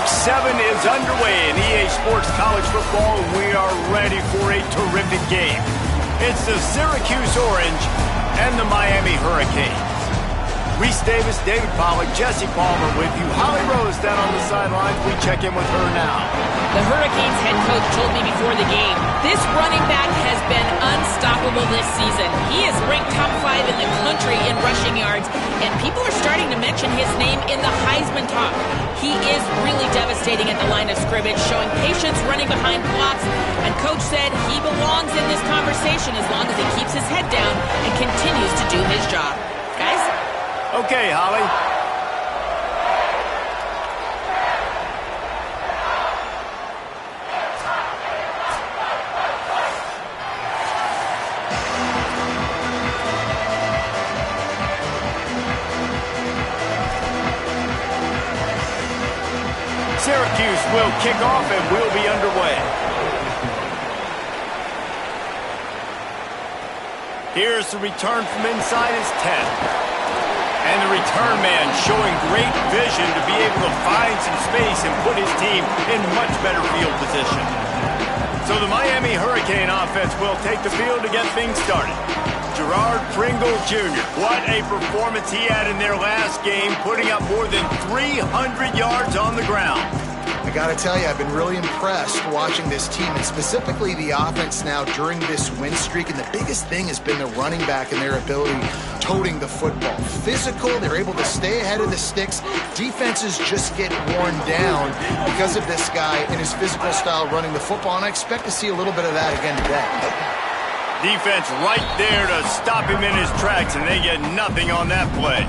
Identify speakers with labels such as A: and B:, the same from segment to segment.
A: Week 7 is underway in EA Sports College Football, and we are ready for a terrific game. It's the Syracuse Orange and the Miami Hurricanes. Reese Davis, David Pollack, Jesse Palmer with you. Holly Rose down on the sidelines. We check in with her now.
B: The Hurricanes head coach told me before the game, this running back has been unstoppable this season. He is ranked top 5 in the country in rushing yards, and people are starting to mention his name in the Heisman talk. He is really devastating at the line of scrimmage, showing patience running behind blocks, and coach said he belongs in this conversation as long as he keeps his head down and continues to do his job. Guys?
A: Okay, Holly. Syracuse will kick off and we'll be underway. Here's the return from inside his 10. And the return man showing great vision to be able to find some space and put his team in much better field position. So the Miami Hurricane offense will take the field to get things started. Gerard Pringle Jr., what a performance he had in their last game, putting up more than 300 yards on the ground.
C: I got to tell you, I've been really impressed watching this team, and specifically the offense now during this win streak. And the biggest thing has been the running back and their ability toting the football. Physical, they're able to stay ahead of the sticks. Defenses just get worn down because of this guy and his physical style running the football, and I expect to see a little bit of that again today.
A: Defense right there to stop him in his tracks, and they get nothing on that play.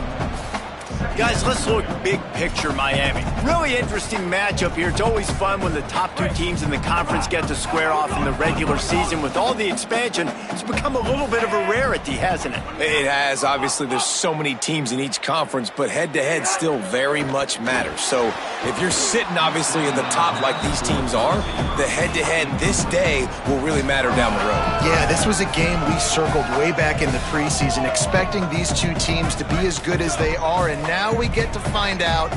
A: Guys, let's look big picture Miami. Really interesting matchup here. It's always fun when the top two teams in the conference get to square off in the regular season. With all the expansion, it's become a little bit of a rarity, hasn't it?
D: It has. Obviously, there's so many teams in each conference, but head-to-head still very much matters. So if you're sitting, obviously, in the top like these teams are, the head-to-head this day will really matter down the road.
C: Yeah, this was a game we circled way back in the preseason, expecting these two teams to be as good as they are, and now we get to find out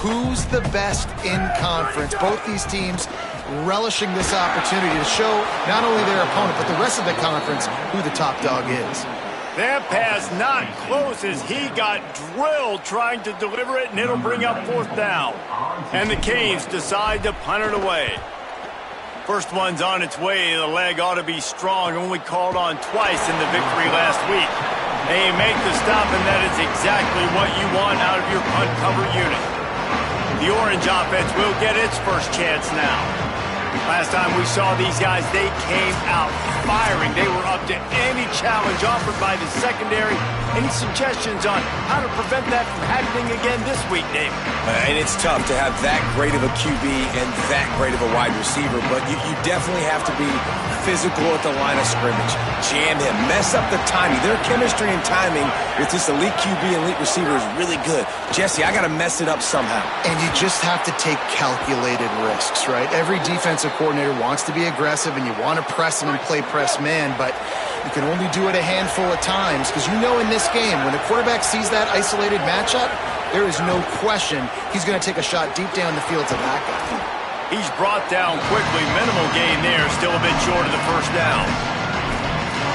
C: who's the best in conference. Both these teams relishing this opportunity to show not only their opponent, but the rest of the conference who the top dog is.
A: That pass not close as he got drilled trying to deliver it, and it'll bring up 4th down. And the Canes decide to punt it away. First one's on its way. The leg ought to be strong, only called on twice in the victory last week. They make the stop, and that is exactly what you want out of your punt cover unit. The Orange offense will get its first chance now. Last time we saw these guys, they came out firing. They were up to any challenge offered by the secondary. Any suggestions on how to prevent that from happening again this week, Dave?
D: And it's tough to have that great of a QB and that great of a wide receiver, but you definitely have to be physical at the line of scrimmage. Jam him. Mess up the timing. Their chemistry and timing with this elite QB and elite receiver is really good. Jesse, I got to mess it up somehow.
C: And you just have to take calculated risks, right? Every defensive coordinator wants to be aggressive, and you want to press him and play press man, but you can only do it a handful of times, because you know in this game, when the quarterback sees that isolated matchup, there is no question he's going to take a shot deep down the field to back up.
A: He's brought down quickly. Minimal gain there, still a bit short of the first down.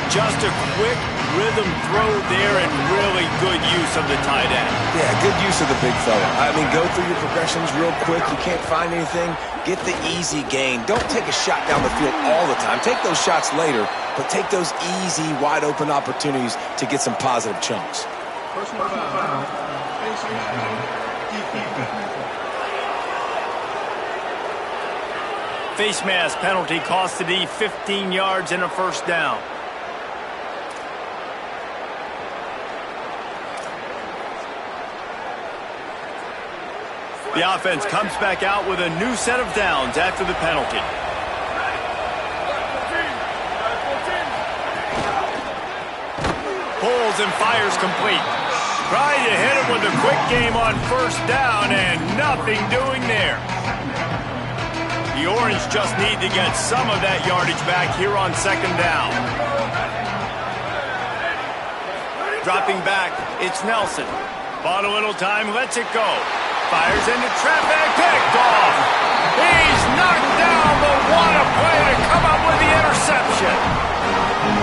A: Just a quick rhythm throw there, and really good use of the tight end.
D: Yeah, good use of the big fella. I mean, go through your progressions real quick. You can't find anything. Get the easy gain. Don't take a shot down the field all the time. Take those shots later, but take those easy, wide-open opportunities to get some positive chunks.
A: Face mask penalty cost the D 15 yards and a first down. The offense comes back out with a new set of downs after the penalty. Pulls and fires complete. Trying to hit him with a quick game on first down, and nothing doing there. The Orange just need to get some of that yardage back here on second down. Dropping back, it's Nelson. Bought a little time, lets it go. Fires into traffic, picked off. He's knocked down, but what a play to come up with the interception.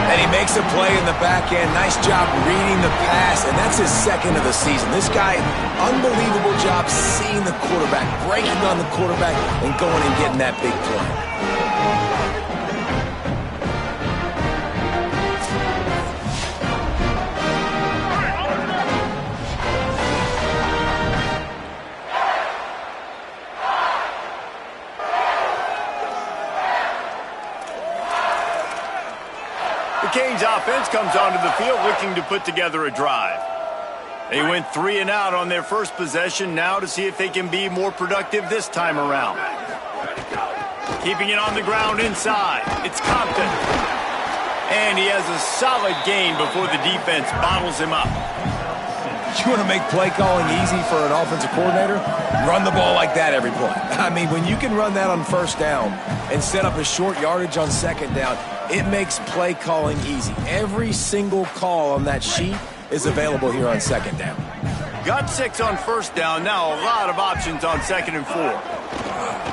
D: And he makes a play in the back end. Nice job reading the pass, and that's his second of the season. This guy, unbelievable job seeing the quarterback, breaking on the quarterback, and going and getting that big play.
A: The Canes offense comes onto the field looking to put together a drive. They went 3 and out on their first possession, now to see if they can be more productive this time around. Keeping it on the ground inside. It's Compton. And he has a solid gain before the defense bottles him up.
D: You want to make play calling easy for an offensive coordinator? Run the ball like that every play. I mean, when you can run that on first down and set up a short yardage on second down, it makes play calling easy. Every single call on that sheet is available here on second down.
A: Got 6 on first down. Now a lot of options on 2nd and 4.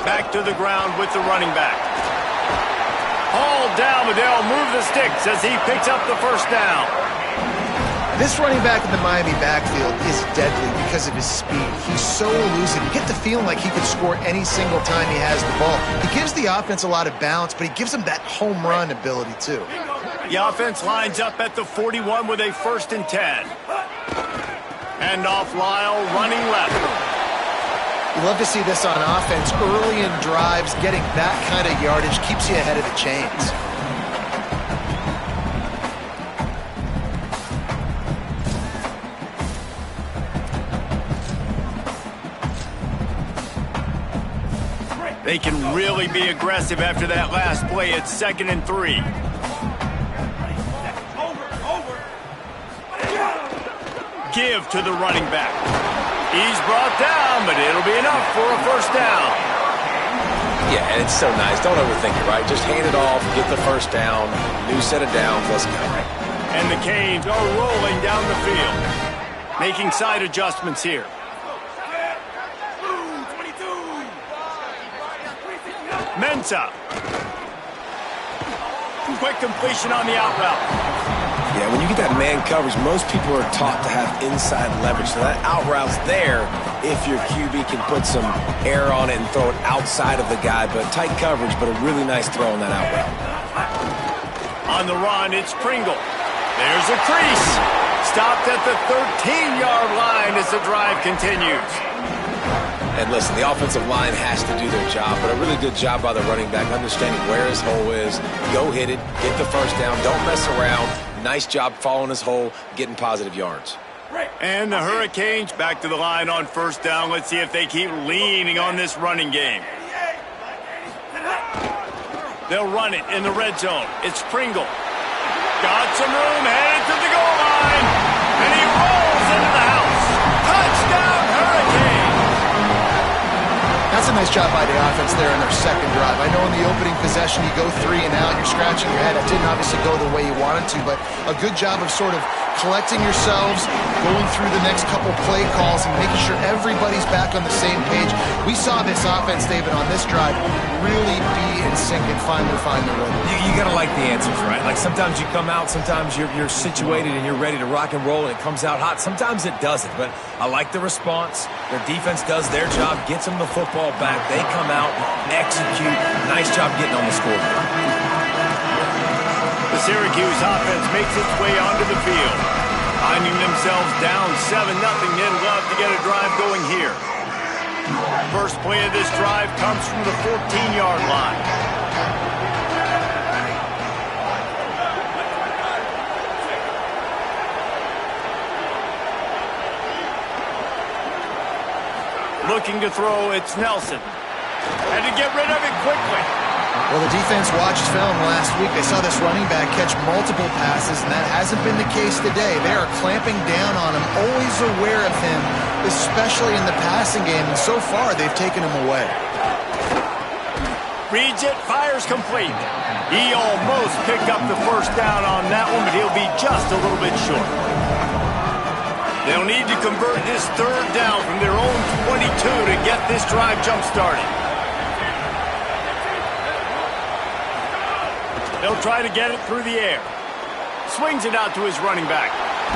A: Back to the ground with the running back. Hauled down, Madell move the sticks as he picks up the first down.
C: This running back in the Miami backfield is deadly because of his speed. He's so elusive. You get the feeling like he could score any single time he has the ball. He gives the offense a lot of balance, but he gives them that home run ability too.
A: The offense lines up at the 41 with a 1st and 10. Hand off Lyle, running left.
C: You love to see this on offense. Early in drives, getting that kind of yardage keeps you ahead of the chains.
A: They can really be aggressive after that last play. It's 2nd and 3. Give to the running back. He's brought down, but it'll be enough for a 1st down.
D: Yeah, and it's so nice. Don't overthink it, right? Just hand it off, get the 1st down, new set of downs, let's go.
A: And the Canes are rolling down the field, making side adjustments here. Mensah. Quick completion on the out route.
D: Yeah, when you get that man coverage, most people are taught to have inside leverage. So that out route's there if your QB can put some air on it and throw it outside of the guy. But tight coverage, but a really nice throw on that out route.
A: On the run, it's Pringle. There's a crease. Stopped at the 13-yard line as the drive continues.
D: And listen, the offensive line has to do their job, but a really good job by the running back, understanding where his hole is. Go hit it, get the 1st down, don't mess around. Nice job following his hole, getting positive yards.
A: And the Hurricanes back to the line on 1st down. Let's see if they keep leaning on this running game. They'll run it in the red zone. It's Pringle. Got some room, headed to the goal line. And he rolls into the house. Touchdown, Hurricanes!
C: That's a nice job by the offense there in their 2nd drive. I know in the opening possession you go 3 and out, you're scratching your head. It didn't obviously go the way you wanted to, but a good job of sort of collecting yourselves, going through the next couple play calls and making sure everybody's back on the same page. We saw this offense, David, on this drive really be in sync and finally find the rhythm.
D: You got to like the answers, right? Like sometimes you come out, sometimes you're situated and you're ready to rock and roll and it comes out hot. Sometimes it doesn't, but I like the response. Their defense does their job, gets them the football back. They come out, execute. Nice job getting on the scoreboard.
A: The Syracuse offense makes its way onto the field. Finding themselves down 7-0, they'd love to get a drive going here. First play of this drive comes from the 14-yard line. Looking to throw, it's Nelson. Had to get rid of it quickly.
C: Well, the defense watched film last week. They saw this running back catch multiple passes, and that hasn't been the case today. They are clamping down on him, always aware of him, especially in the passing game, and so far they've taken him away.
A: Reads it, fires complete. He almost picked up the 1st down on that one, but he'll be just a little bit short. They'll need to convert this third down from their own 22 to get this drive jump-started. They'll try to get it through the air. Swings it out to his running back.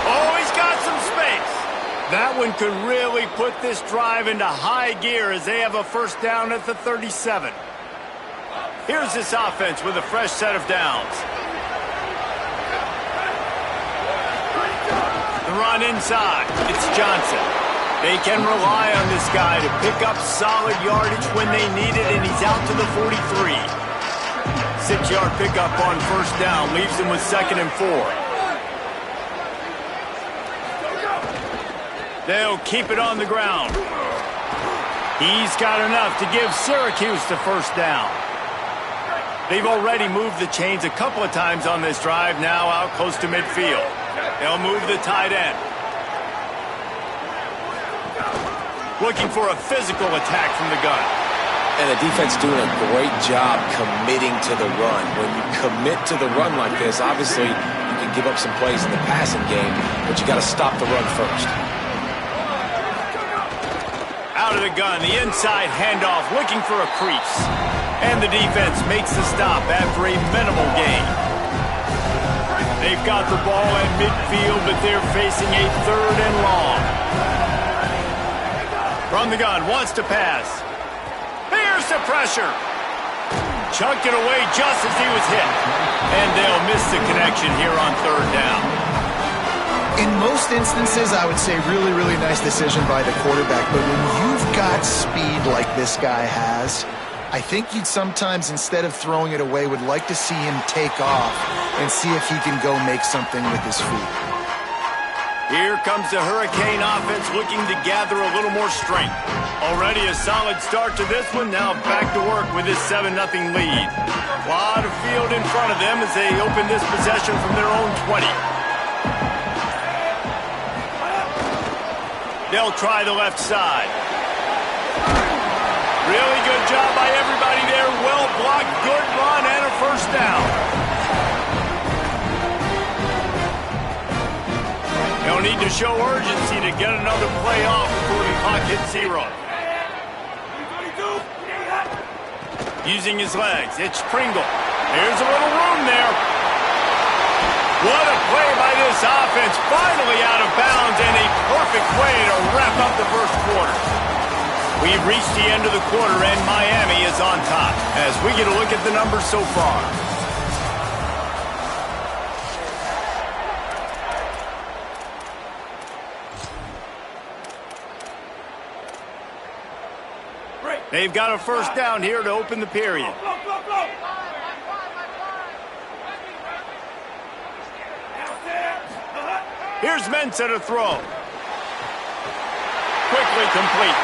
A: Oh, he's got some space. That one could really put this drive into high gear as they have a first down at the 37. Here's this offense with a fresh set of downs. The run inside. It's Johnson. They can rely on this guy to pick up solid yardage when they need it, and he's out to the 43. 6-yard pickup on first down leaves him with 2nd and 4. They'll keep it on the ground. He's got enough to give Syracuse the first down. They've already moved the chains a couple of times on this drive, now out close to midfield. They'll move the tight end. Looking for a physical attack from the gun.
D: And the defense doing a great job committing to the run. When you commit to the run like this, obviously you can give up some plays in the passing game, but you got to stop the run first.
A: Out of the gun, the inside handoff, looking for a crease. And the defense makes the stop after a minimal gain. They've got the ball at midfield, but they're facing a 3rd and long. From the gun, wants to pass. Here's the pressure. Chunked it away just as he was hit. And they'll miss the connection here on 3rd down.
C: In most instances, I would say really, really nice decision by the quarterback. But when you've got speed like this guy has, I think you'd sometimes, instead of throwing it away, would like to see him take off and see if he can go make something with his feet.
A: Here comes the Hurricane offense looking to gather a little more strength. Already a solid start to this one. Now back to work with this 7-0 lead. A lot of field in front of them as they open this possession from their own 20. They'll try the left side. Really good job by everybody there. Well blocked, good run, and a first down. They'll need to show urgency to get another play off before the clock hits 0. Using his legs, it's Pringle. There's a little room there. What a play by this offense. Finally out of bounds, and a perfect way to wrap up the first quarter. We've reached the end of the quarter, and Miami is on top as we get a look at the numbers so far. They've got a first down here to open the period. Here's Mensah to throw. Quickly complete.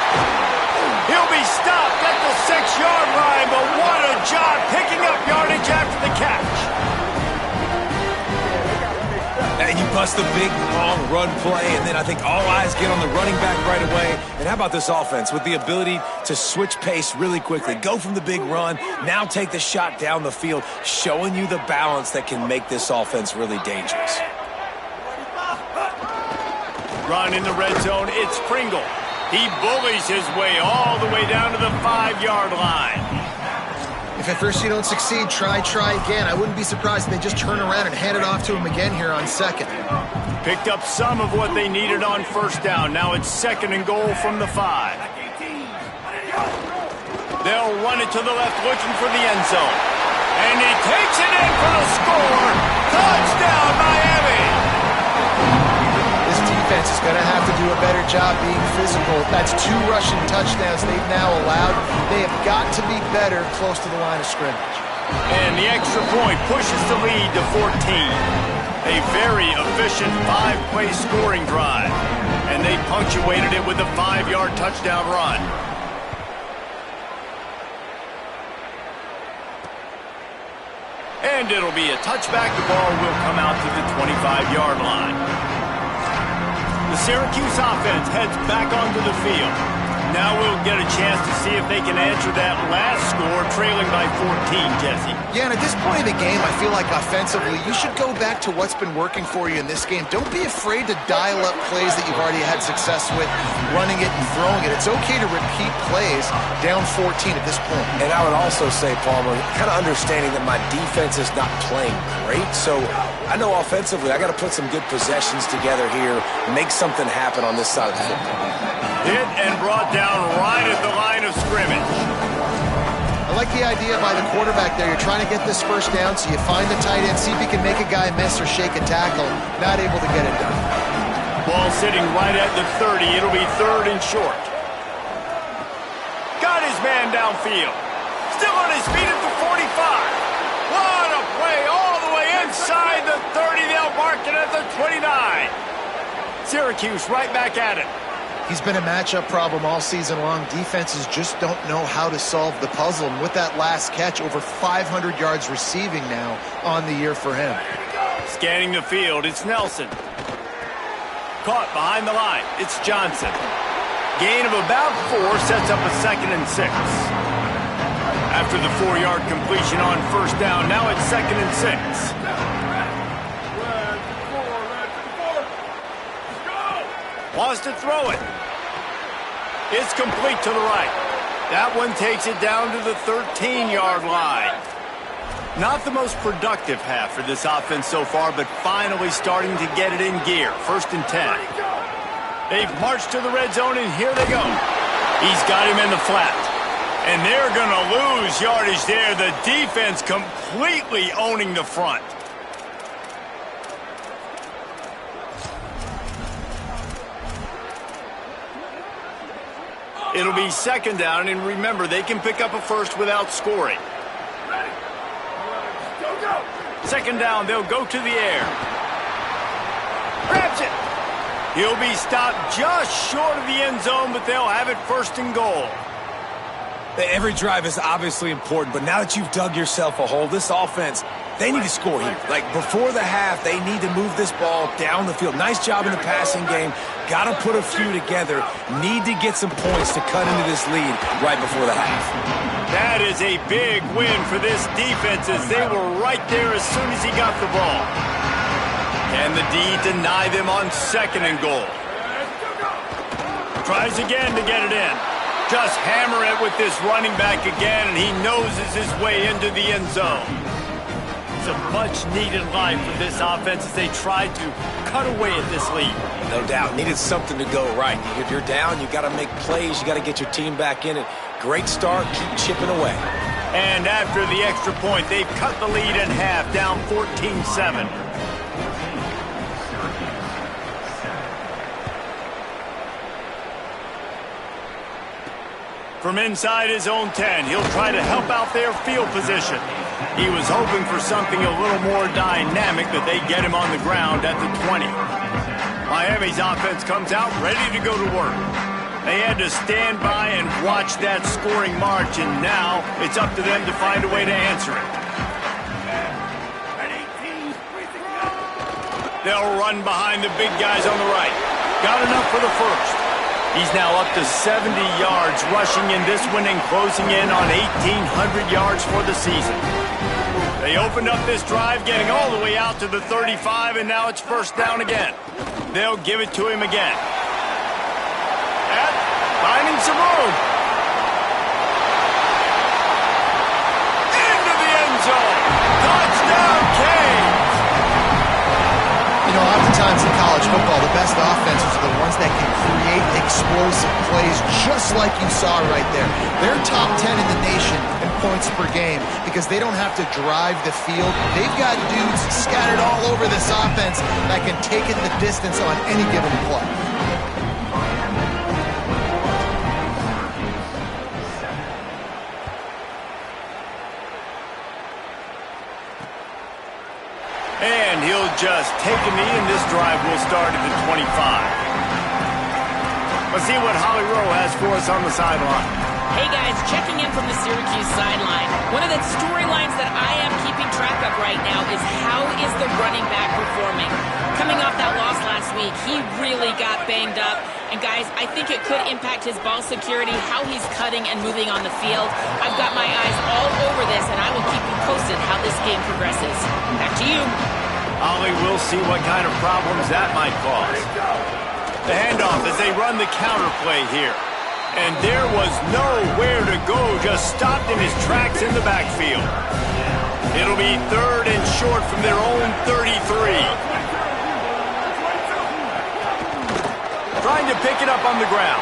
A: He'll be stopped at the 6-yard line, but what a job picking up yardage after the catch.
D: And you bust the big, long run play, and then I think all eyes get on the running back right away. And how about this offense with the ability to switch pace really quickly, go from the big run, now take the shot down the field, showing you the balance that can make this offense really dangerous.
A: Run in the red zone, it's Pringle. He bullies his way all the way down to the 5-yard line.
C: If at first you don't succeed, try again. I wouldn't be surprised if they just turn around and hand it off to him again here on 2nd.
A: Picked up some of what they needed on first down. Now it's 2nd and goal from the 5. They'll run it to the left, looking for the end zone. And he takes it in for the score. Touchdown, Miami!
C: Defense is going to have to do a better job being physical. That's 2 rushing touchdowns they've now allowed. They have got to be better close to the line of scrimmage.
A: And the extra point pushes the lead to 14. A very efficient 5-play scoring drive. And they punctuated it with a 5-yard touchdown run. And it'll be a touchback. The ball will come out to the 25-yard line. The Syracuse offense heads back onto the field. Now we'll get a chance to see if they can answer that last score, trailing by 14, Jesse.
C: Yeah, and at this point in the game, I feel like offensively, you should go back to what's been working for you in this game. Don't be afraid to dial up plays that you've already had success with, running it and throwing it. It's okay to repeat plays down 14 at this point.
D: And I would also say, Palmer, kind of understanding that my defense is not playing great, so I know offensively I got to put some good possessions together here, make something happen on this side of the football.
A: Hit and brought down right at the line of scrimmage.
C: I like the idea by the quarterback there. You're trying to get this first down, so you find the tight end, see if he can make a guy miss or shake a tackle. Not able to get it done.
A: Ball sitting right at the 30. It'll be 3rd and short. Got his man downfield. Still on his feet at the 45. What a play all the way inside the 30. They'll mark it at the 29. Syracuse right back at it.
C: He's been a matchup problem all season long. Defenses just don't know how to solve the puzzle. And with that last catch, over 500 yards receiving now on the year for him.
A: Scanning the field, it's Nelson. Caught behind the line, it's Johnson. Gain of about 4 sets up a 2nd and 6. After the 4-yard completion on first down, now it's 2nd and 6. Wants to throw it. It's complete to the right. That one takes it down to the 13-yard line. Not the most productive half for this offense so far, but finally starting to get it in gear. 1st and 10. They've marched to the red zone, and here they go. He's got him in the flat. And they're going to lose yardage there. The defense completely owning the front. It'll be 2nd down, and remember, they can pick up a first without scoring. 2nd down, they'll go to the air. Grabs it. He'll be stopped just short of the end zone, but they'll have it 1st and goal.
D: Every drive is obviously important, but now that you've dug yourself a hole, this offense, they need to score here. Like, before the half, they need to move this ball down the field. Nice job in the passing game. Got to put a few together. Need to get some points to cut into this lead right before the half.
A: That is a big win for this defense as they were right there as soon as he got the ball. Can the D deny them on 2nd and goal? Tries again to get it in. Just hammer it with this running back again, and he noses his way into the end zone. It's a much-needed line for this offense as they try to cut away at this lead.
D: No doubt. Needed something to go right. If you're down, you got to make plays. You got to get your team back in it. Great start. Keep chipping away.
A: And after the extra point, they've cut the lead in half, down 14-7. From inside his own 10, he'll try to help out their field position. He was hoping for something a little more dynamic, but they get him on the ground at the 20. Miami's offense comes out ready to go to work. They had to stand by and watch that scoring march, and now it's up to them to find a way to answer it. They'll run behind the big guys on the right. Got enough for the first. He's now up to 70 yards rushing in this one and closing in on 1,800 yards for the season. They opened up this drive, getting all the way out to the 35, and now it's 1st down again. They'll give it to him again. Finding some room. Into the end zone. Touchdown, Canes.
C: You know, oftentimes in college football, the best offenses are the ones that can create explosive plays just like you saw right there. They're top 10 in the nation in points per game because they don't have to drive the field. They've got dudes scattered all over this offense that can take it the distance on any given play.
A: And he'll just take a knee, and this drive will start at the 25. Let's see what Holly Rowe has for us on the sideline.
B: Hey guys, checking in from the Syracuse sideline. One of the storylines that I am keeping track of right now is how is the running back performing? Coming off that loss last week, he really got banged up. And guys, I think it could impact his ball security, how he's cutting and moving on the field. I've got my eyes all over this, and I will keep you posted how this game progresses. Back to you.
A: Ollie, we'll see what kind of problems that might cause. The handoff as they run the counter play here. And there was nowhere to go, just stopped in his tracks in the backfield. It'll be 3rd and short from their own 33. Trying to pick it up on the ground.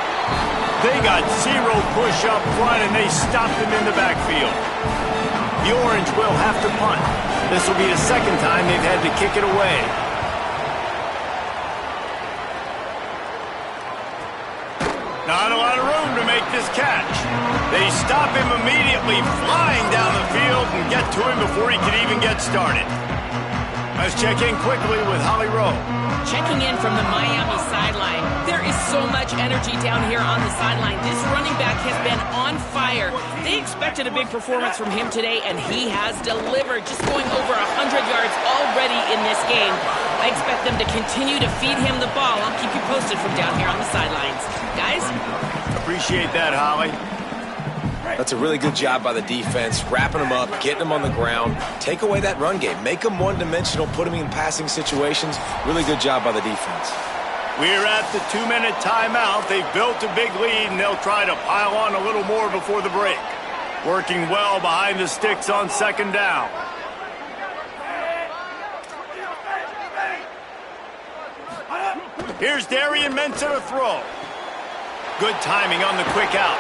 A: They got 0 push up front, and they stopped him in the backfield. The Orange will have to punt. This will be the 2nd time they've had to kick it away. Not a lot of room to make this catch. They stop him immediately, flying down the field, and get to him before he can even get started. Let's check in quickly with Holly Rowe.
B: Checking in from the Miami sideline. There is so much energy down here on the sideline. This running back has been on fire. They expected a big performance from him today, and he has delivered, just going over 100 yards already in this game. I expect them to continue to feed him the ball. I'll keep you posted from down here on the sidelines. Guys?
A: Appreciate that, Holly.
D: That's a really good job by the defense, wrapping them up, getting them on the ground. Take away that run game. Make them one-dimensional, put them in passing situations. Really good job by the defense.
A: We're at the 2-minute timeout. They've built a big lead, and they'll try to pile on a little more before the break. Working well behind the sticks on 2nd down. Here's Darian Mensah to throw. Good timing on the quick out.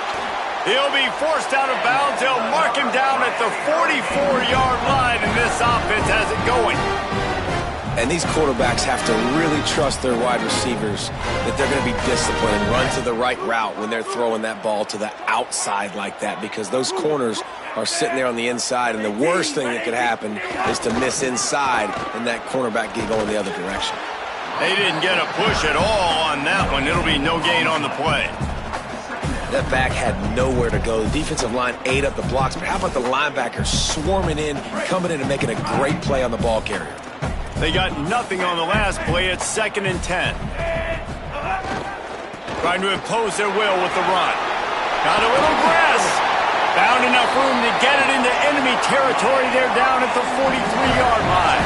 A: He'll be forced out of bounds. They'll mark him down at the 44-yard line, and this offense has it going.
D: And these quarterbacks have to really trust their wide receivers that they're going to be disciplined and run to the right route when they're throwing that ball to the outside like that, because those corners are sitting there on the inside, and the worst thing that could happen is to miss inside and that cornerback get going the other direction.
A: They didn't get a push at all on that one. It'll be no gain on the play.
D: That back had nowhere to go. The defensive line ate up the blocks, but how about the linebackers swarming in, coming in and making a great play on the ball carrier?
A: They got nothing on the last play. It's 2nd and 10. Trying to impose their will with the run. Got a little grass. Found enough room to get it into enemy territory. They're down at the 43-yard line.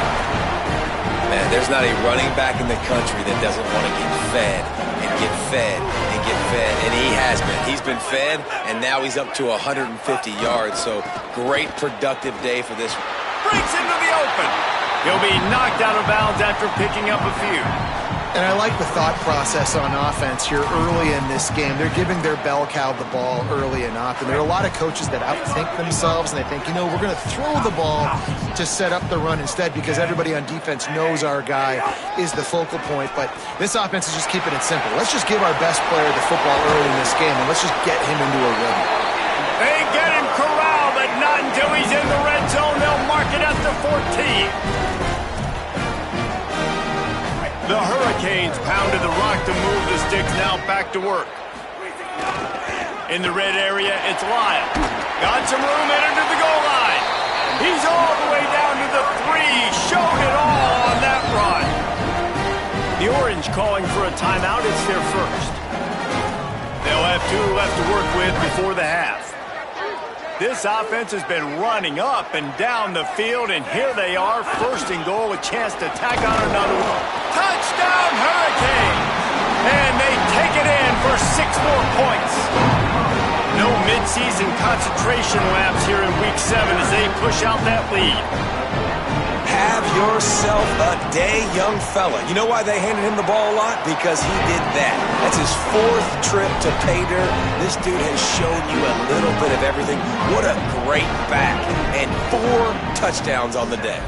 D: Man, there's not a running back in the country that doesn't want to get fed and get fed and get fed, and he has been. He's been fed, and now he's up to 150 yards, so great productive day for this.
A: Breaks into the open. He'll be knocked out of bounds after picking up a few.
C: And I like the thought process on offense here early in this game. They're giving their bell cow the ball early and often. There are a lot of coaches that outthink themselves, and they think, you know, we're going to throw the ball to set up the run instead because everybody on defense knows our guy is the focal point. But this offense is just keeping it simple. Let's just give our best player the football early in this game, and let's just get him into a rhythm.
A: They get him corralled, but not until he's in the red zone. They'll mark it at the 14. The Hurricanes pounded the rock to move the sticks, now back to work. In the red area, it's Lyle. Got some room, entered to the goal line. He's all the way down to the 3, showed it all on that run. The Orange calling for a timeout, it's their first. They'll have 2 left to work with before the half. This offense has been running up and down the field, and here they are, 1st and goal, a chance to tack on another one. Touchdown, Hurricane! And they take it in for 6 more points. No midseason concentration laps here in Week 7 as they push out that lead.
D: Have yourself a day, young fella. You know why they handed him the ball a lot? Because he did that. That's his 4th trip to pay dirt. This dude has shown you a little bit of everything. What a great back. And 4 touchdowns on the day.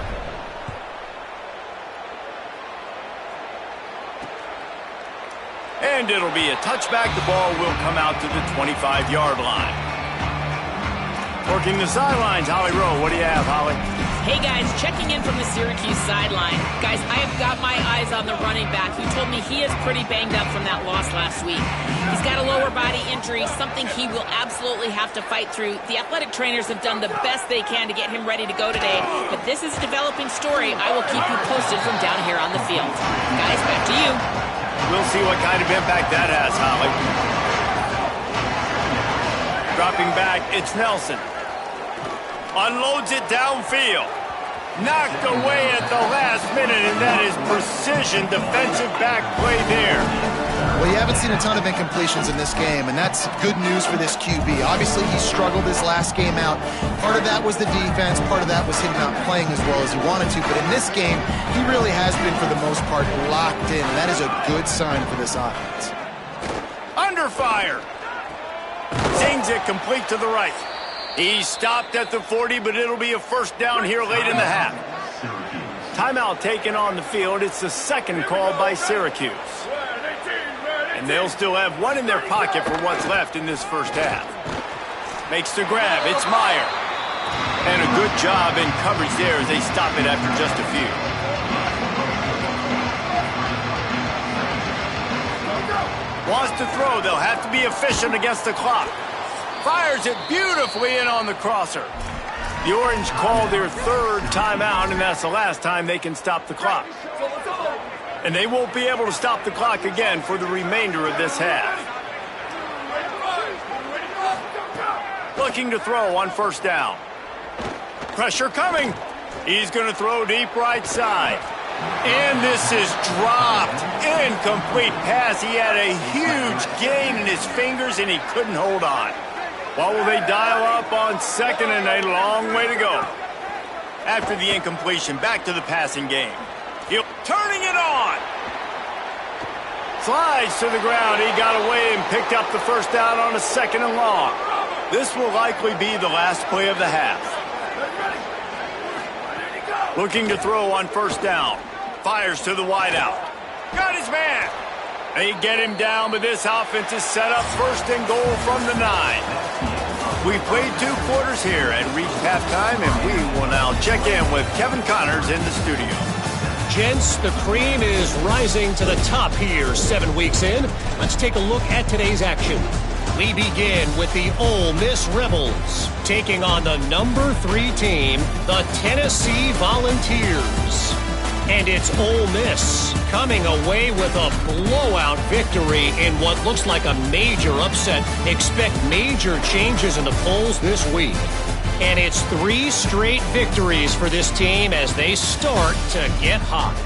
A: And it'll be a touchback. The ball will come out to the 25-yard line. Working the sidelines, Holly Rowe. What do you have, Holly?
B: Hey guys, checking in from the Syracuse sideline. Guys, I have got my eyes on the running back who told me he is pretty banged up from that loss last week. He's got a lower body injury, something he will absolutely have to fight through. The athletic trainers have done the best they can to get him ready to go today, but this is a developing story. I will keep you posted from down here on the field. Guys, back to you.
A: We'll see what kind of impact that has, Holly. Dropping back, it's Nelson. Unloads it downfield. Knocked away at the last minute, and that is precision defensive back play there.
C: Well, you haven't seen a ton of incompletions in this game, and that's good news for this QB. Obviously, he struggled his last game out. Part of that was the defense. Part of that was him not playing as well as he wanted to. But in this game, he really has been, for the most part, locked in. And that is a good sign for this offense.
A: Under fire. Zings it complete to the right. He stopped at the 40, but it'll be a first down here late in the half. Timeout taken on the field. It's the second call by Syracuse. And they'll still have one in their pocket for what's left in this first half. Makes the grab. It's Meyer. And a good job in coverage there as they stop it after just a few. Wants to throw. They'll have to be efficient against the clock. Fires it beautifully in on the crosser. The Orange call their third timeout, and that's the last time they can stop the clock. And they won't be able to stop the clock again for the remainder of this half. Looking to throw on first down. Pressure coming. He's going to throw deep right side. And this is dropped. Incomplete pass. He had a huge gain in his fingers, and he couldn't hold on. What will they dial up on second, and a long way to go? After the incompletion, back to the passing game. He'll turning it on. Slides to the ground. He got away and picked up the first down on a second and long. This will likely be the last play of the half. Looking to throw on first down. Fires to the wideout. Got his man. They get him down, but this offense is set up first and goal from the 9. We played 2 quarters here and reached halftime, and we will now check in with Kevin Connors in the studio.
E: Gents, the cream is rising to the top here 7 weeks in. Let's take a look at today's action. We begin with the Ole Miss Rebels taking on the number 3 team, the Tennessee Volunteers. And it's Ole Miss coming away with a blowout victory in what looks like a major upset. Expect major changes in the polls this week. And it's 3 straight victories for this team as they start to get hot.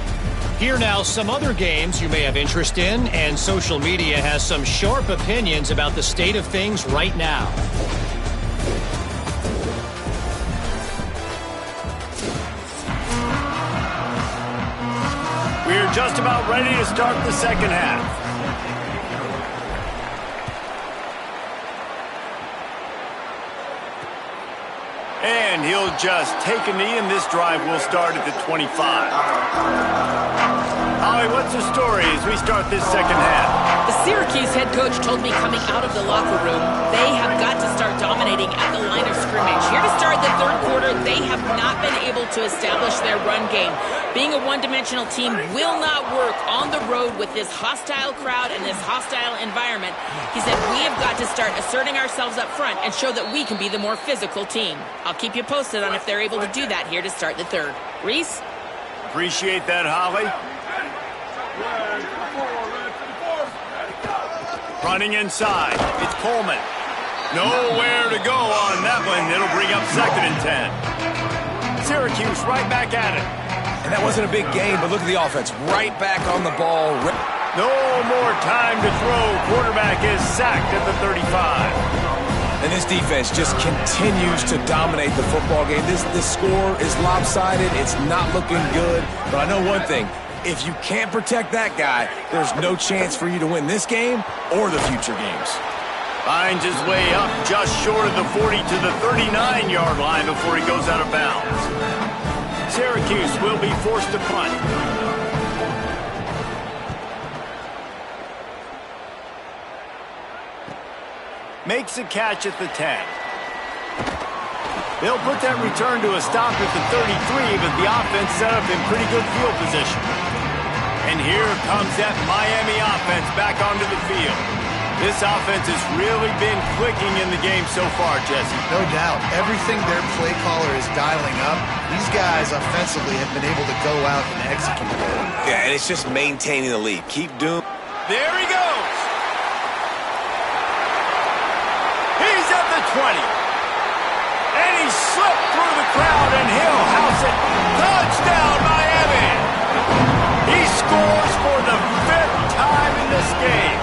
E: Here now some other games you may have interest in, and social media has some sharp opinions about the state of things right now.
A: We're just about ready to start the second half. And he'll just take a knee, and this drive will start at the 25. Holly, what's the story as we start this second half?
B: The Syracuse head coach told me coming out of the locker room, they have got to start dominating at the line of scrimmage. Here to start the third quarter, they have not been able to establish their run game. Being a one-dimensional team will not work on the road with this hostile crowd and this hostile environment. He said, we have got to start asserting ourselves up front and show that we can be the more physical team. I'll keep you posted on if they're able to do that here to start the third. Reese?
A: Appreciate that, Holly. Running inside. It's Coleman. Nowhere to go on that one. It'll bring up second and 10. Syracuse right back at it.
D: And that wasn't a big game, but look at the offense. Right back on the ball.
A: No more time to throw. Quarterback is sacked at the 35.
D: And this defense just continues to dominate the football game. This score is lopsided. It's not looking good. But I know one thing. If you can't protect that guy, there's no chance for you to win this game or the future games.
A: Finds his way up just short of the 40 to the 39-yard line before he goes out of bounds. Syracuse will be forced to punt. Makes a catch at the 10. They'll put that return to a stop at the 33, but the offense set up in pretty good field position. And here comes that Miami offense back onto the field. This offense has really been clicking in the game so far, Jesse.
C: No doubt. Everything their play caller is dialing up, these guys offensively have been able to go out and execute that.
D: Yeah, and it's just maintaining the lead. Keep doing.
A: There he goes. He's at the 20. And he slipped through the crowd, and he'll house it. Touchdown, Miami. He scores for the 5th time in this game.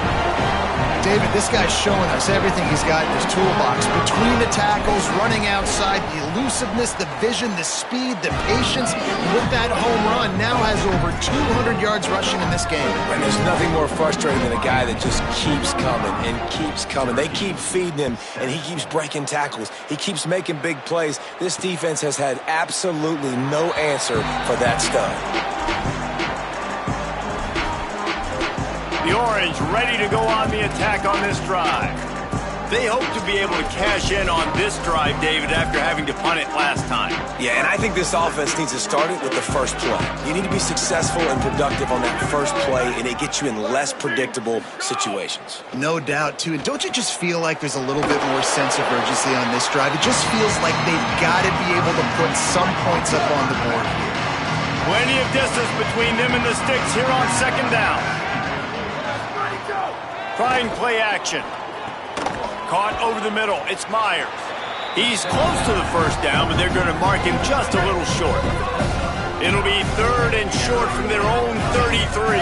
C: David, this guy's showing us everything he's got in his toolbox. Between the tackles, running outside, the elusiveness, the vision, the speed, the patience. With that home run, now has over 200 yards rushing in this game.
D: And there's nothing more frustrating than a guy that just keeps coming and keeps coming. They keep feeding him, and he keeps breaking tackles. He keeps making big plays. This defense has had absolutely no answer for that stud.
A: The Orange ready to go on the attack on this drive. They hope to be able to cash in on this drive, David, after having to punt it last time.
D: Yeah, and I think this offense needs to start it with the first play. You need to be successful and productive on that first play, and it gets you in less predictable situations.
C: No doubt, too. And don't you just feel like there's a little bit more sense of urgency on this drive? It just feels like they've got to be able to put some points up on the board here.
A: Plenty of distance between them and the sticks here on 2nd down. Trying play action. Caught over the middle. It's Myers. He's close to the 1st down, but they're going to mark him just a little short. It'll be 3rd and short from their own 33.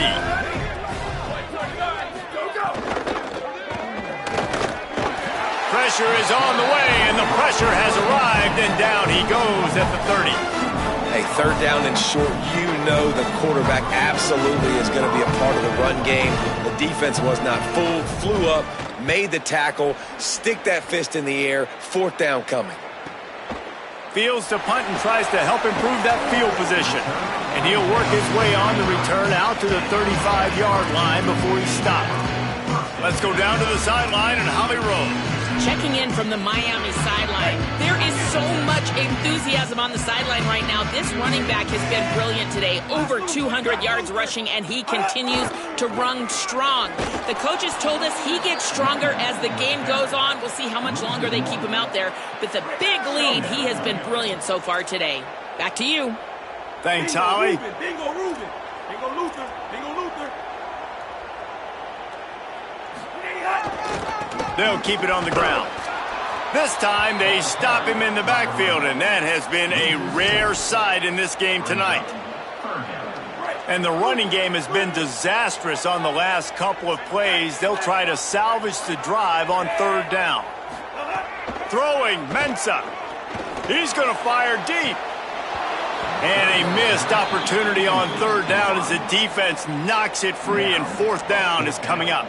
A: Pressure is on the way, and the pressure has arrived, and down he goes at the 30.
D: Hey, 3rd down and short, you know the quarterback absolutely is going to be a part of the run game. The defense was not fooled, flew up, made the tackle, stick that fist in the air, 4th down coming.
A: Fields to punt and tries to help improve that field position. And he'll work his way on the return out to the 35-yard line before he's stopped. Let's go down to the sideline and Holly Rowe.
B: Checking in from the Miami sideline. There is so much enthusiasm on the sideline right now. This running back has been brilliant today. Over 200 yards rushing, and he continues to run strong. The coaches told us he gets stronger as the game goes on. We'll see how much longer they keep him out there. With a big lead, he has been brilliant so far today. Back to you.
A: Thanks, Holly.
F: Bingo Ruben. Bingo Luther. Bingo Luther.
A: They'll keep it on the ground. This time they stop him in the backfield, and that has been a rare sight in this game tonight. And the running game has been disastrous on the last couple of plays. They'll try to salvage the drive on 3rd down. Throwing, Mensah. He's going to fire deep. And a missed opportunity on 3rd down as the defense knocks it free, and 4th down is coming up.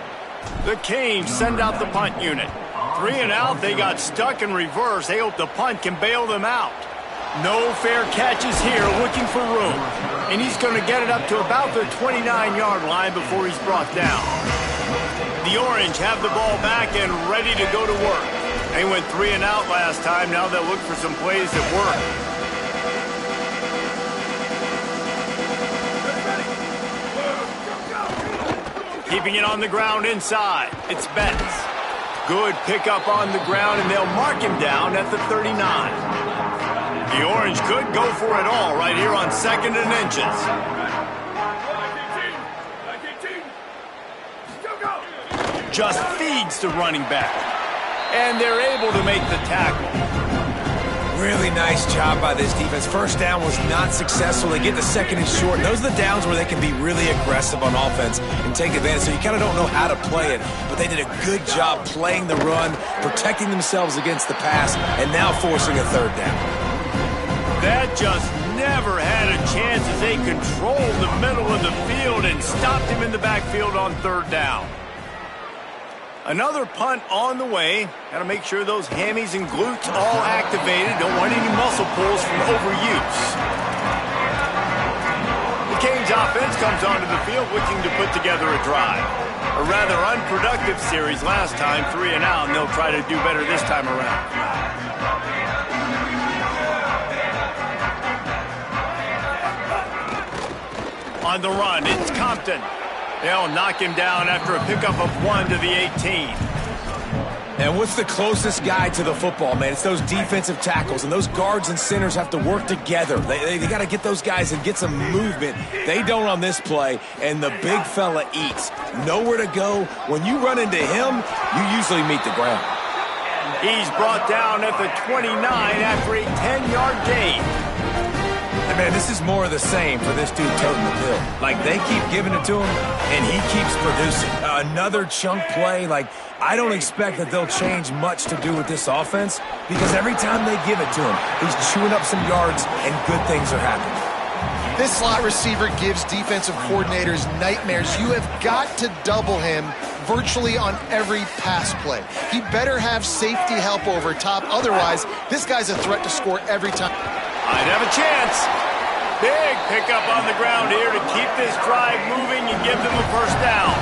A: The Canes send out the punt unit. 3 and out, they got stuck in reverse. They hope the punt can bail them out. No fair catches here, looking for room. And he's going to get it up to about the 29-yard line before he's brought down. The Orange have the ball back and ready to go to work. They went 3 and out last time. Now they'll look for some plays that work. Keeping it on the ground inside. It's Betts. Good pickup on the ground, and they'll mark him down at the 39. The Orange could go for it all right here on 2nd and inches. Just feeds the running back. And they're able to make the tackle.
D: Really nice job by this defense. 1st down was not successful. They get the 2nd and short. And those are the downs where they can be really aggressive on offense and take advantage. So you kind of don't know how to play it. But they did a good job playing the run, protecting themselves against the pass, and now forcing a 3rd down.
A: That just never had a chance as they controlled the middle of the field and stopped him in the backfield on 3rd down. Another punt on the way. Got to make sure those hammies and glutes all activated. Don't want any muscle pulls from overuse. The Canes offense comes onto the field looking to put together a drive. A rather unproductive series last time, 3 and out, and they'll try to do better this time around. On the run, it's Compton. They'll knock him down after a pickup of 1 to the 18.
D: And what's the closest guy to the football, man? It's those defensive tackles, and those guards and centers have to work together. They got to get those guys and get some movement. They don't on this play, and the big fella eats. Nowhere to go. When you run into him, you usually meet the ground.
A: He's brought down at the 29 after a 10-yard gain.
D: And man, this is more of the same for this dude toting the bill. Like, they keep giving it to him, and he keeps producing. Another chunk play. Like, I don't expect that they'll change much to do with this offense, because every time they give it to him, he's chewing up some yards, and good things are happening.
C: This slot receiver gives defensive coordinators nightmares. You have got to double him virtually on every pass play. He better have safety help over top. Otherwise, this guy's a threat to score every time.
A: I'd have a chance. Big pickup on the ground here to keep this drive moving and give them a first down.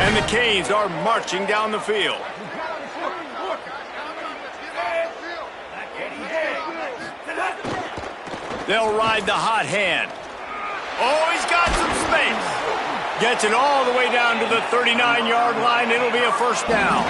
A: And the Canes are marching down the field. They'll ride the hot hand. Oh, he's got some space. Gets it all the way down to the 39-yard line. It'll be a first down.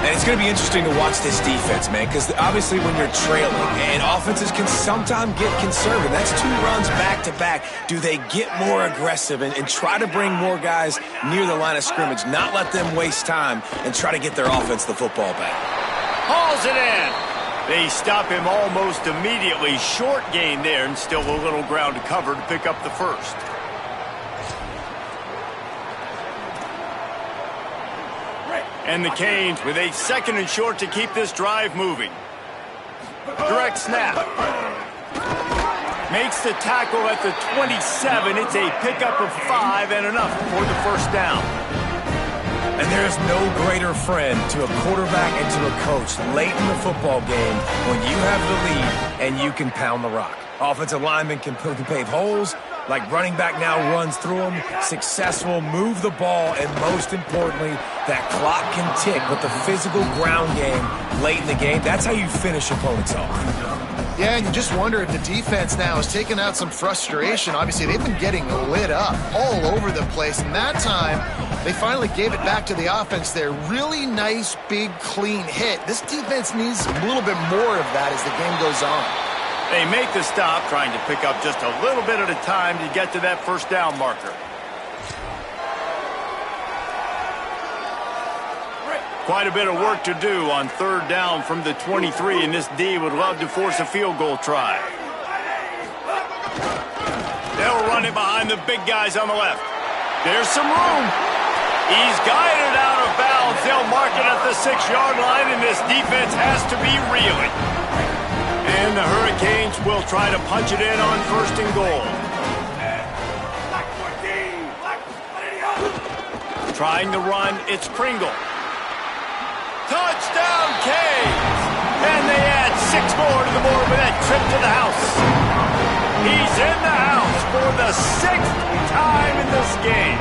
D: And it's going to be interesting to watch this defense, man, because obviously when you're trailing, and offenses can sometimes get conservative. That's 2 runs back-to-back. Do they get more aggressive and try to bring more guys near the line of scrimmage, not let them waste time, and try to get their offense the football back?
A: Hauls it in. They stop him almost immediately. Short gain there, and still a little ground to cover to pick up the first. And the Canes with a 2nd and short to keep this drive moving. Direct snap. Makes the tackle at the 27. It's a pickup of 5 and enough for the first down.
D: And there's no greater friend to a quarterback and to a coach late in the football game when you have the lead and you can pound the rock. Offensive linemen can pave holes, like running back now runs through them, successful, move the ball, and most importantly, that clock can tick with the physical ground game late in the game. That's how you finish opponents off.
C: Yeah, and you just wonder if the defense now has taken out some frustration. Obviously, they've been getting lit up all over the place, and that time, they finally gave it back to the offense there. Really nice, big, clean hit. This defense needs a little bit more of that as the game goes on.
A: They make the stop, trying to pick up just a little bit at a time to get to that first down marker. Quite a bit of work to do on 3rd down from the 23, and this D would love to force a field goal try. They'll run it behind the big guys on the left. There's some room. He's guided out of bounds. They'll mark it at the 6-yard line, and this defense has to be reeling. And the Hurricanes will try to punch it in on 1st and goal. Trying to run, it's Kringle. Touchdown, Canes! And they add 6 more to the board with that trip to the house. He's in the house for the 6th time in this game.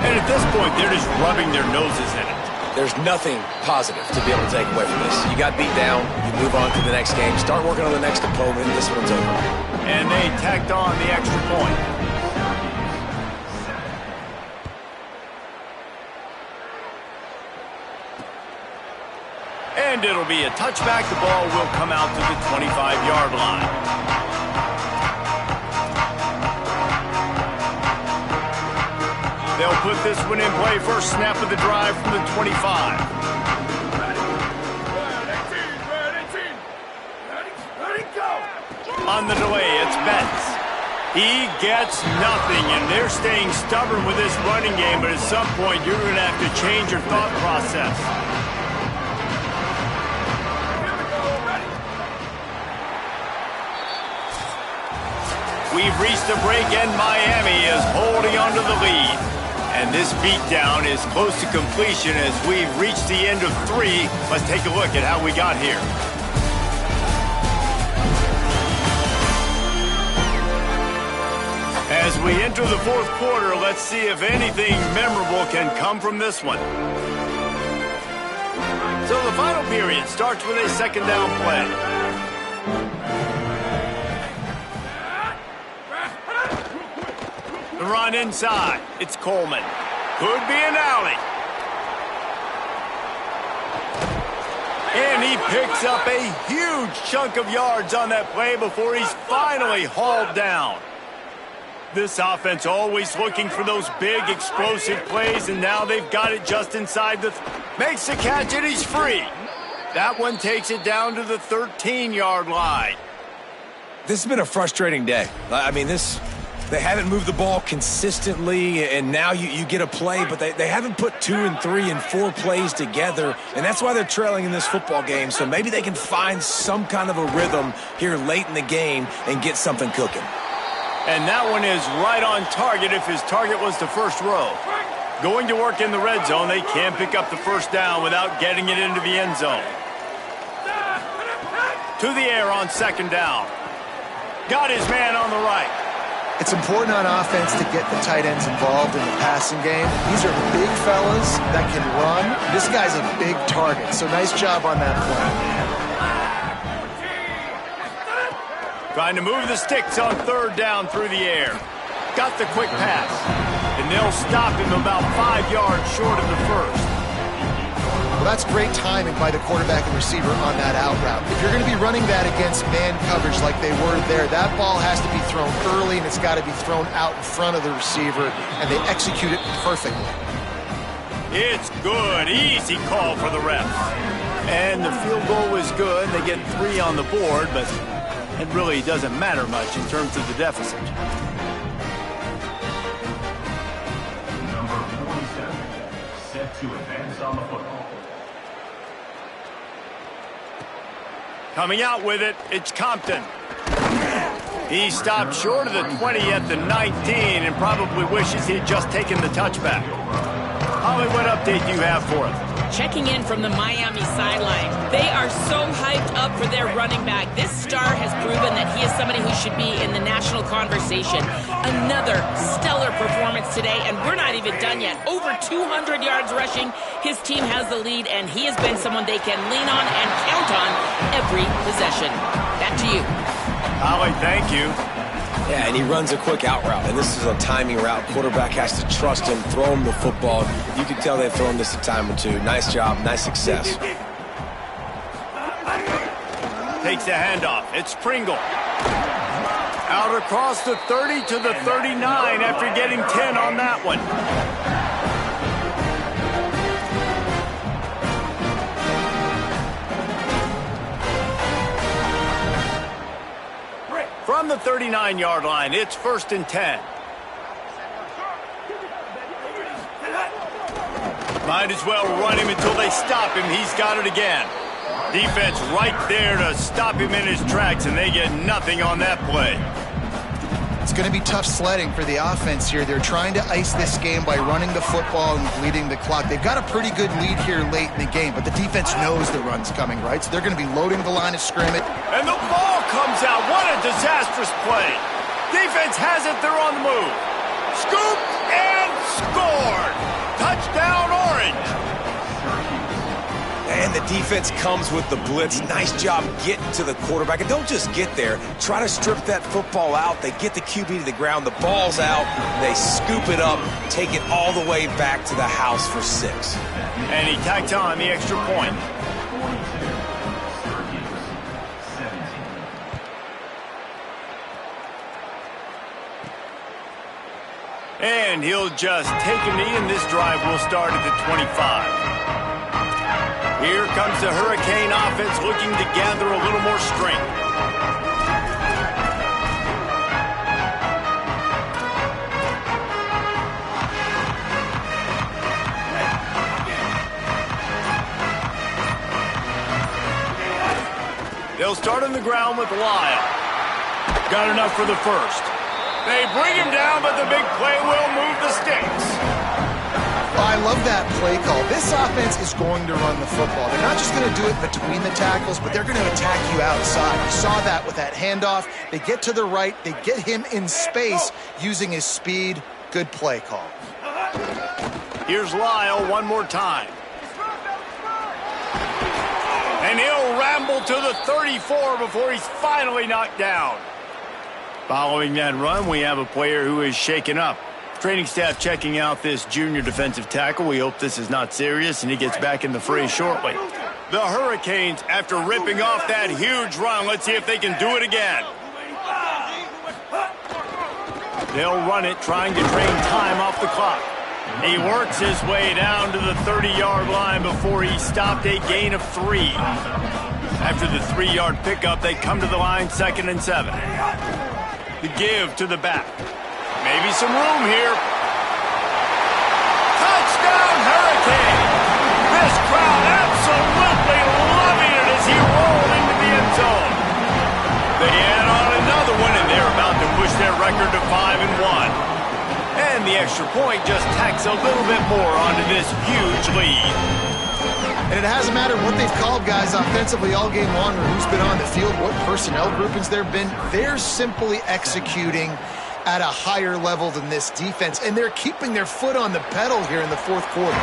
A: And at this point, they're just rubbing their noses in it.
D: There's nothing positive to be able to take away from this. You got beat down, you move on to the next game, start working on the next opponent, this one's over.
A: And they tacked on the extra point. And it'll be a touchback. The ball will come out to the 25-yard line. They'll put this one in play. First snap of the drive from the 25. On the delay, it's Betts. He gets nothing, and they're staying stubborn with this running game, but at some point, you're going to have to change your thought process. We've reached the break, and Miami is holding on to the lead. And this beatdown is close to completion as we've reached the end of 3. Let's take a look at how we got here. As we enter the 4th quarter, let's see if anything memorable can come from this one. So the final period starts with a second down play. The run inside. It's Coleman. Could be an alley. And he picks up a huge chunk of yards on that play before he's finally hauled down. This offense always looking for those big, explosive plays, and now they've got it just inside the... Makes the catch, and he's free. That one takes it down to the 13-yard line.
D: This has been a frustrating day. I mean, they haven't moved the ball consistently, and now you get a play, but they haven't put 2 and 3 and 4 plays together, and that's why they're trailing in this football game. So maybe they can find some kind of a rhythm here late in the game and get something cooking.
A: And that one is right on target if his target was the first row. Going to work in the red zone, they can't pick up the first down without getting it into the end zone. To the air on second down. Got his man on the right.
C: It's important on offense to get the tight ends involved in the passing game. These are big fellas that can run. This guy's a big target, so nice job on that play.
A: Trying to move the sticks on third down through the air. Got the quick pass. And they'll stop him about 5 yards short of the first.
C: Well, that's great timing by the quarterback and receiver on that out route. If you're going to be running that against man coverage like they were there, that ball has to be thrown early, and it's got to be thrown out in front of the receiver, and they execute it perfectly.
A: It's good. Easy call for the refs. And the field goal was good. They get 3 on the board, but it really doesn't matter much in terms of the deficit.
G: Number 47, set to advance on the football.
A: Coming out with it, it's Compton. He stopped short of the 20 at the 19 and probably wishes he had just taken the touchback. Holly, what update do you have for us?
B: Checking in from the Miami sideline. They are so hyped up for their running back. This star has proven that he is somebody who should be in the national conversation. Another stellar performance today, and we're not even done yet. Over 200 yards rushing. His team has the lead, and he has been someone they can lean on and count on every possession. Back to you.
A: Holly, thank you.
D: Yeah, and he runs a quick out route, and this is a timing route. Quarterback has to trust him, throw him the football. You can tell they've thrown this a time or two. Nice job, nice success.
A: Takes the handoff. It's Pringle. Out across the 30 to the 39 after getting 10 on that one. From the 39-yard line, it's 1st and 10. Might as well run him until they stop him. He's got it again. Defense right there to stop him in his tracks, and they get nothing on that play.
C: It's going to be tough sledding for the offense here. They're trying to ice this game by running the football and bleeding the clock. They've got a pretty good lead here late in the game, but the defense knows the run's coming, right? So they're going to be loading the line of scrimmage.
A: And the ball comes out. What a disastrous play. Defense has it. They're on the move. Scooped and scored. Touchdown, Orange.
D: And the defense comes with the blitz. Nice job getting to the quarterback. And don't just get there. Try to strip that football out. They get the QB to the ground. The ball's out. They scoop it up, take it all the way back to the house for 6.
A: And he tacked on the extra point. And he'll just take a knee, and this drive will start at the 25. Here comes the Hurricane offense looking to gather a little more strength. They'll start on the ground with Lyle. Got enough for the first. They bring him down, but the big play will move the sticks.
C: I love that play call. This offense is going to run the football. They're not just going to do it between the tackles, but they're going to attack you outside. You saw that with that handoff. They get to the right. They get him in space using his speed. Good play call.
A: Here's Lyle one more time. And he'll ramble to the 34 before he's finally knocked down. Following that run, we have a player who is shaken up. Training staff checking out this junior defensive tackle. We hope this is not serious and he gets back in the fray shortly. The Hurricanes, after ripping off that huge run, let's see if they can do it again. They'll run it, trying to drain time off the clock. He works his way down to the 30-yard line before he stopped, a gain of 3. After the 3-yard pickup, they come to the line 2nd and 7. The give to the back. Maybe some room here. Touchdown, Hurricane! This crowd absolutely loving it as he rolled into the end zone. They add on another one, and they're about to push their record to 5-1. And the extra point just tacks a little bit more onto this huge lead.
C: And it hasn't mattered what they've called guys offensively all game long or who's been on the field, what personnel groupings there have been. They're simply executing at a higher level than this defense, and they're keeping their foot on the pedal here in the fourth quarter.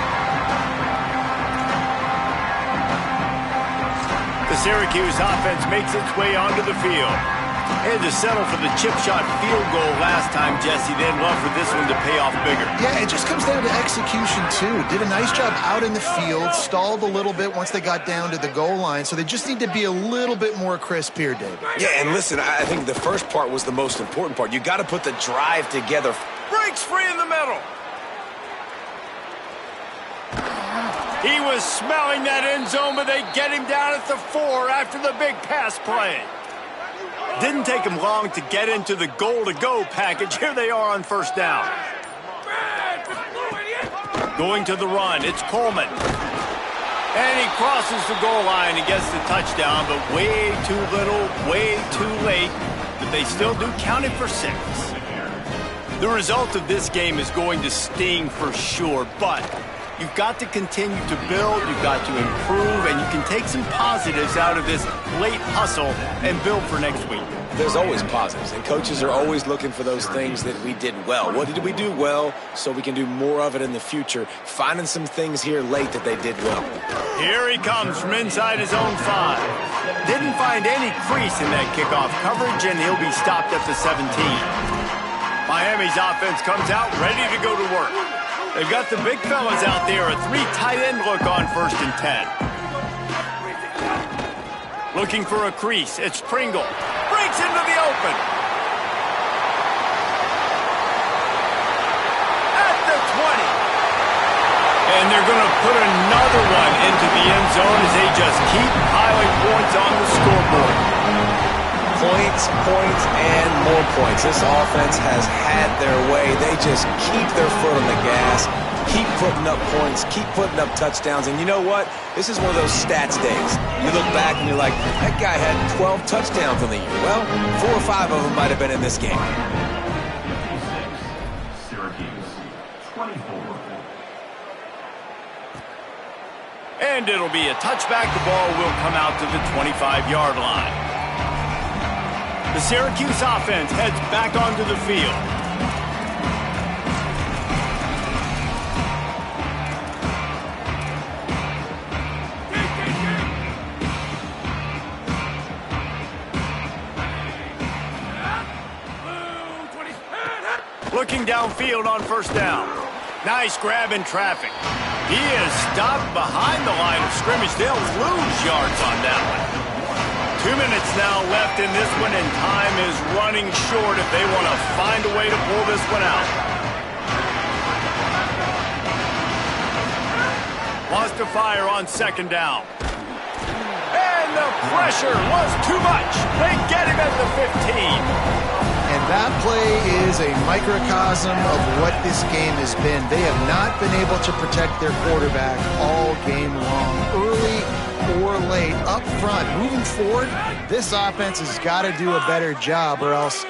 A: The Syracuse offense makes its way onto the field. Had to settle for the chip shot field goal last time, Jesse. They'd love for this one to pay off bigger.
C: Yeah, it just comes down to execution, too. Did a nice job out in the field, stalled a little bit once they got down to the goal line, so they just need to be a little bit more crisp here, David.
D: Yeah, and listen, I think the first part was the most important part. You got to put the drive together.
A: Breaks free in the middle. He was smelling that end zone, but they get him down at the 4 after the big pass play. Didn't take him long to get into the goal-to-go package. Here they are on first down. Going to the run, it's Coleman. And he crosses the goal line and gets the touchdown, but way too little, way too late. But they still do count it for 6. The result of this game is going to sting for sure, but you've got to continue to build, you've got to improve, and you can take some positives out of this late hustle and build for next week.
D: There's always positives, and coaches are always looking for those things that we did well. What did we do well so we can do more of it in the future? Finding some things here late that they did well.
A: Here he comes from inside his own 5. Didn't find any crease in that kickoff coverage, and he'll be stopped at the 17. Miami's offense comes out ready to go to work. They've got the big fellas out there, a 3 tight end look on 1st and 10. Looking for a crease, it's Pringle. Breaks into the open. At the 20. And they're going to put another one into the end zone as they just keep piling points on the scoreboard.
D: Points, points, and more points. This offense has had their way. They just keep their foot on the gas, keep putting up points, keep putting up touchdowns. And you know what? This is one of those stats days. You look back and you're like, that guy had 12 touchdowns in the year. Well, 4 or 5 of them might have been in this game.
G: 56, Syracuse, 24.
A: And it'll be a touchback. The ball will come out to the 25-yard line. The Syracuse offense heads back onto the field. Looking downfield on first down. Nice grab in traffic. He is stopped behind the line of scrimmage. They'll lose yards on that one. 2 minutes now left in this one, and time is running short if they want to find a way to pull this one out. Lost to fire on 2nd down. And the pressure was too much. They get him at the 15.
C: And that play is a microcosm of what this game has been. They have not been able to protect their quarterback all game long, early or late, up front. Moving forward, this offense has got to do a better job or else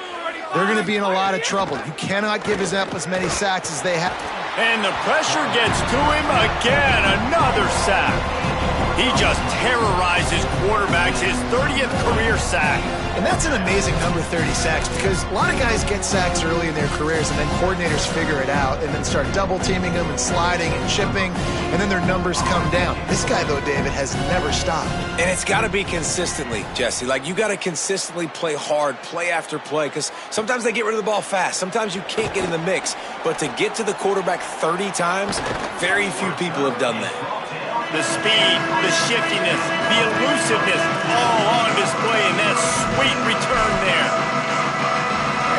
C: they're going to be in a lot of trouble. You cannot give up as many sacks as they have.
A: And the pressure gets to him again. Another sack. He just terrorizes quarterbacks, his 30th career sack.
C: And that's an amazing number, 30 sacks, because a lot of guys get sacks early in their careers, and then coordinators figure it out and then start double-teaming them and sliding and chipping, and then their numbers come down. This guy, though, David, has never stopped.
D: And it's got to be consistently, Jesse. Like, you got to consistently play hard, play after play, because sometimes they get rid of the ball fast. Sometimes you can't get in the mix. But to get to the quarterback 30 times, very few people have done that.
A: The speed, the shiftiness, the elusiveness, all on display in that sweet return there.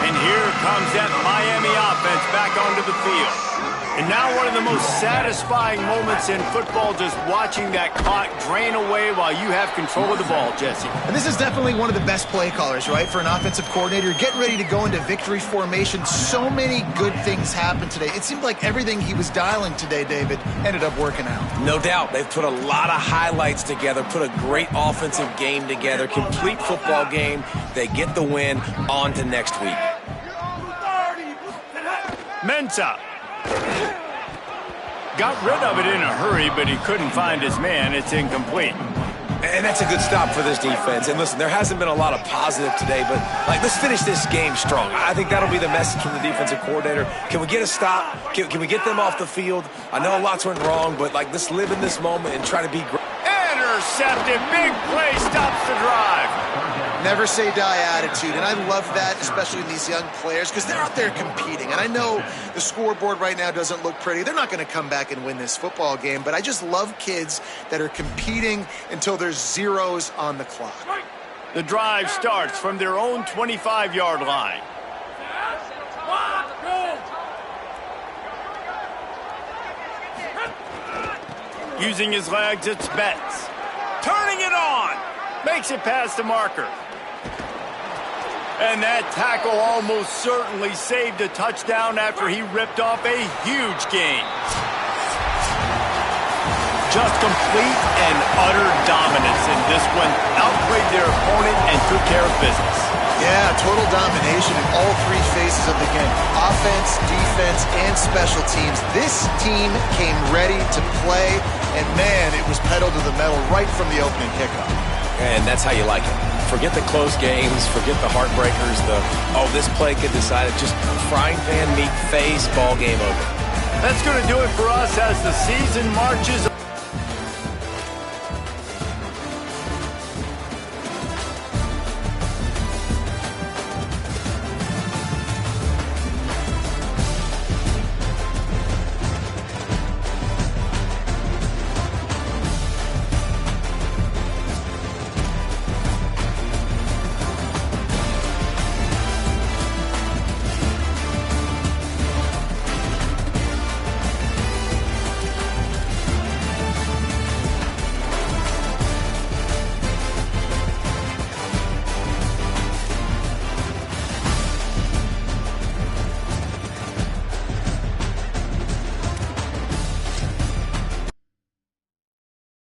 A: And here comes that Miami offense back onto the field. And now one of the most satisfying moments in football, just watching that clock drain away while you have control of the ball, Jesse.
C: And this is definitely one of the best play callers, right, for an offensive coordinator. Getting ready to go into victory formation. So many good things happened today. It seemed like everything he was dialing today, David, ended up working out.
D: No doubt. They've put a lot of highlights together, put a great offensive game together, complete football game. They get the win. On to next week.
A: Mensah. Got rid of it in a hurry, but he couldn't find his man. It's incomplete.
D: And that's a good stop for this defense. And listen, there hasn't been a lot of positive today, but let's finish this game strong. I think that'll be the message from the defensive coordinator. Can we get a stop? Can we get them off the field? I know lots went wrong, but let's live in this moment and try to be great.
A: Intercepted. Big play stops the drive.
C: Never say die attitude, and I love that, especially in these young players, because they're out there competing. And I know the scoreboard right now doesn't look pretty. They're not going to come back and win this football game, but I just love kids that are competing until there's zeros on the clock.
A: The drive starts from their own 25-yard line. Using his legs, it's Betts. Turning it on. Makes it past the marker. And that tackle almost certainly saved a touchdown after he ripped off a huge gain. Just complete and utter dominance in this one. Outplayed their opponent and took care of business.
C: Yeah, total domination in all three phases of the game. Offense, defense, and special teams. This team came ready to play, and man, it was pedal to the metal right from the opening kickoff.
D: And that's how you like it. Forget the close games, forget the heartbreakers, this play could decide it. Just frying pan meat face, ball game over.
A: That's going to do it for us as the season marches.